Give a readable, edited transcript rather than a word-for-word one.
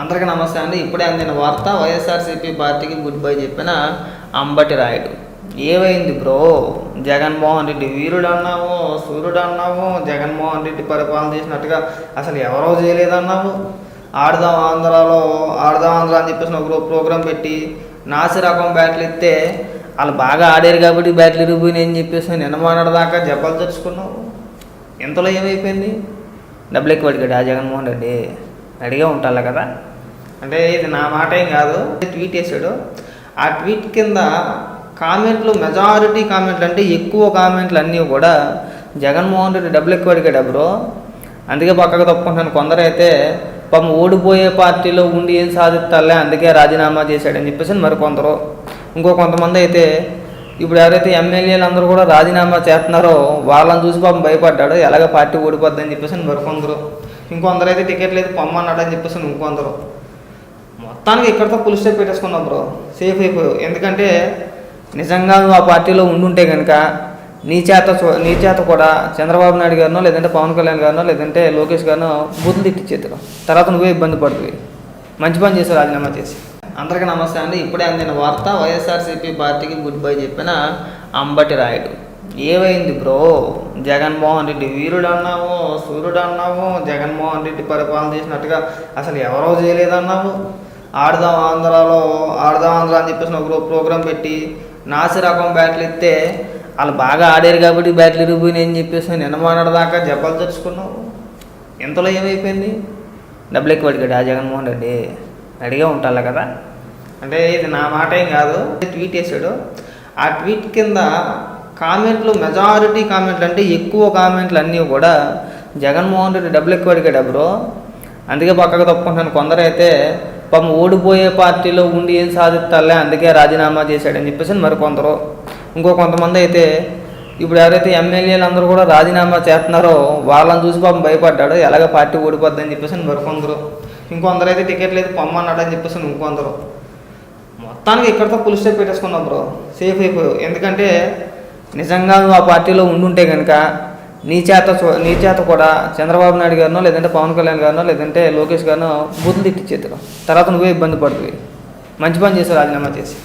అందరికీ నమస్తే అండి. ఇప్పుడే అందిన వార్త, వైఎస్ఆర్సీపీ పార్టీకి గుడ్ బై చెప్పిన అంబటి రాయుడు. ఏమైంది బ్రో? జగన్మోహన్ రెడ్డి వీరుడు అన్నావు, సూర్యుడు అన్నావు, జగన్మోహన్ రెడ్డి పరిపాలన చేసినట్టుగా అసలు ఎవరో చేయలేదన్నావు. ఆడదాం ఆంధ్రాలో ఆడదాం ఆంధ్ర అని చెప్పేసి ఒక ప్రోగ్రాం పెట్టి నాసి రకం బ్యాట్లు ఇస్తే వాళ్ళు బాగా ఆడారు కాబట్టి బ్యాట్లు ఇరిగిపోయినాయి అని చెప్పేసి నిన్నమానడ దాకా జబ్బలు తెచ్చుకున్నావు. ఇంతలో ఏమైపోయింది? డబ్బులు ఎక్కువ అడిగాడు ఆ జగన్మోహన్ రెడ్డి. అడిగే ఉంటారు కదా. అంటే ఇది నా మాట ఏం కాదు, ట్వీట్ చేశాడు. ఆ ట్వీట్ కింద కామెంట్లు, మెజారిటీ కామెంట్లు అంటే ఎక్కువ కామెంట్లు అన్నీ కూడా జగన్మోహన్ రెడ్డి డబ్బులు ఎక్కువ అడిగాడు బ్రో, అందుకే పక్కకు తప్పుకుంటాను. కొందరైతే పాపం ఓడిపోయే పార్టీలో ఉండి ఏం సాధిస్తాలే అందుకే రాజీనామా చేశాడని చెప్పేసి మరి కొందరు, కొంతమంది అయితే ఇప్పుడు ఎవరైతే ఎమ్మెల్యేలు అందరూ కూడా రాజీనామా చేస్తున్నారో వాళ్ళని చూసి పాపం భయపడ్డాడు, ఎలాగ పార్టీ ఓడిపోద్దని చెప్పేసి మరికొందరు, ఇంకొందరు అయితే టికెట్ లేదు పొమ్మన్నాడు అని చెప్పేసి ఇంకొందరు. మొత్తానికి ఇక్కడితో పులి స్టెప్ పెట్టేసుకున్నాం బ్రో, సేఫ్ అయిపోయావు. ఎందుకంటే నిజంగా నువ్వు ఆ పార్టీలో ఉండుంటే కనుక నీ చేత కూడా చంద్రబాబు నాయుడు గారినో లేదంటే పవన్ కళ్యాణ్ గారినో లేదంటే లోకేష్ గారినో బూతులు తిట్టించేద్దరు. తర్వాత నువ్వే ఇబ్బంది పడుతుంది. మంచి పని చేసావు రాజీనామా చేసి. అందరికీ నమస్తే అండి. ఇప్పుడే అందిన వార్త, వైఎస్ఆర్సీపీ పార్టీకి గుడ్ బై చెప్పిన అంబటి రాయుడు. ఏమైంది బ్రో? జగన్మోహన్ రెడ్డి వీరుడు అన్నావు, సూర్యుడు అన్నావు, జగన్మోహన్ రెడ్డి పరిపాలన చేసినట్టుగా అసలు ఎవరో చేయలేదన్నావు. ఆడదాం ఆంధ్రాలో ఆడదాం ఆంధ్ర అని చెప్పేసి ఒక ప్రోగ్రాం పెట్టి నాసి రకం బ్యాట్లు ఇస్తే వాళ్ళు బాగా ఆడారు కాబట్టి బ్యాట్లు ఇరిగిపోయినాయి అని చెప్పేసి నిన్నమానడ దాకా జబ్బలు తెచ్చుకున్నావు. ఇంతలో ఏమైపోయింది? డబ్బులు ఎక్కువ అడిగాడు ఆ జగన్మోహన్ రెడ్డి. అడిగే ఉంటారు కదా. అంటే ఇది నా మాట ఏం కాదు, ట్వీట్ చేశాడు. ఆ ట్వీట్ కింద కామెంట్లు, మెజారిటీ కామెంట్లు అంటే ఎక్కువ కామెంట్లు అన్నీ కూడా జగన్మోహన్ రెడ్డి డబ్బులు ఎక్కువ అడిగాడు బ్రో, అందుకే పక్కకు తప్పుకుంటాను. కొందరైతే పాపం ఓడిపోయే పార్టీలో ఉండి ఏం సాధిస్తాలే అందుకే రాజీనామా చేశాడని చెప్పేసి మరి కొందరు, కొంతమంది అయితే ఇప్పుడు ఎవరైతే ఎమ్మెల్యేలు అందరూ కూడా రాజీనామా చేస్తున్నారో వాళ్ళని చూసి పాపం భయపడ్డాడు, ఎలాగ పార్టీ ఓడిపోద్దని చెప్పేసి మరికొందరు, ఇంకొందరు అయితే టికెట్ లేదు పొమ్మన్నాడు అని చెప్పేసి ఇంకొందరు. మొత్తానికి ఇక్కడితో పులి స్టెప్ పెట్టేసుకున్నాం బ్రో, సేఫ్ అయిపోయావు. ఎందుకంటే నిజంగా నువ్వు ఆ పార్టీలో ఉండుంటే కనుక నీ చేత కూడా చంద్రబాబు నాయుడు గారినో లేదంటే పవన్ కళ్యాణ్ గారినో లేదంటే లోకేష్ గారినో బూతులు తిట్టించేద్దరు. తర్వాత నువ్వే ఇబ్బంది పడుతుంది. మంచి పని చేసావు రాజీనామా చేసి.